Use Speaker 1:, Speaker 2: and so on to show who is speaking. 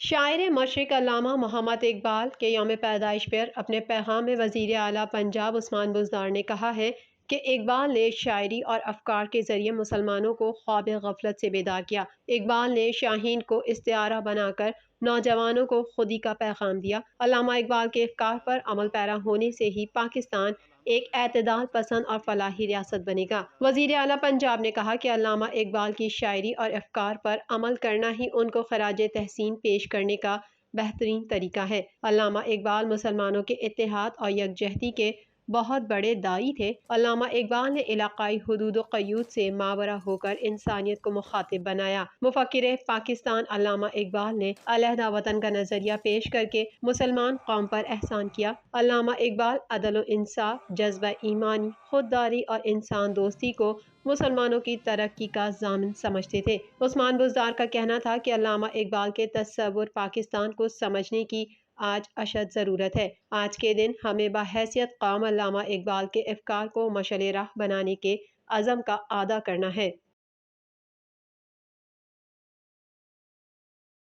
Speaker 1: شاعر مشرق علامہ محمد اقبال کے یوم پیدائش پر اپنے پیغام میں وزیر اعلیٰ پنجاب عثمان بزدار نے کہا ہے کہ اقبال نے شاعری اور افکار کے ذریعے مسلمانوں کو خواب غفلت سے بیدار کیا۔ اقبال نے شاہین کو استعارہ بنا کر نوجوانوں کو خودی کا پیغام دیا۔ علامہ اقبال کے افکار پر عمل پیرا ہونے سے ہی پاکستان ایک اعتدال پسند اور فلاحی ریاست بنے گا۔ وزیر اعلیٰ پنجاب نے کہا کہ علامہ اقبال کی شاعری اور افکار پر عمل کرنا ہی ان کو خراج تحسین پیش کرنے کا بہترین طریقہ ہے۔ علامہ اقبال مسلمانوں کے اتحاد اور یکجہتی کے بہت بڑے داعی تھے۔ علامہ اقبال نے علاقائی حدود و قیود سے ماورا ہو کر انسانیت کو مخاطب بنایا۔ مفکر پاکستان علامہ اقبال نے علیحدہ وطن کا نظریہ پیش کر کے مسلمان قوم پر احسان کیا۔ علامہ اقبال عدل و انصاف، جذبہ ایمانی، خودداری اور انسان دوستی کو مسلمانوں کی ترقی کا ضامن سمجھتے تھے۔ عثمان بزدار کا کہنا تھا کہ علامہ اقبال کے تصور پاکستان کو سمجھنے کی آج اشد ضرورت ہے۔ آج کے دن ہمیں بحیثیت قوم علامہ اقبال کے افکار کو مشعل راہ بنانے کے عزم کا اعادہ کرنا ہے۔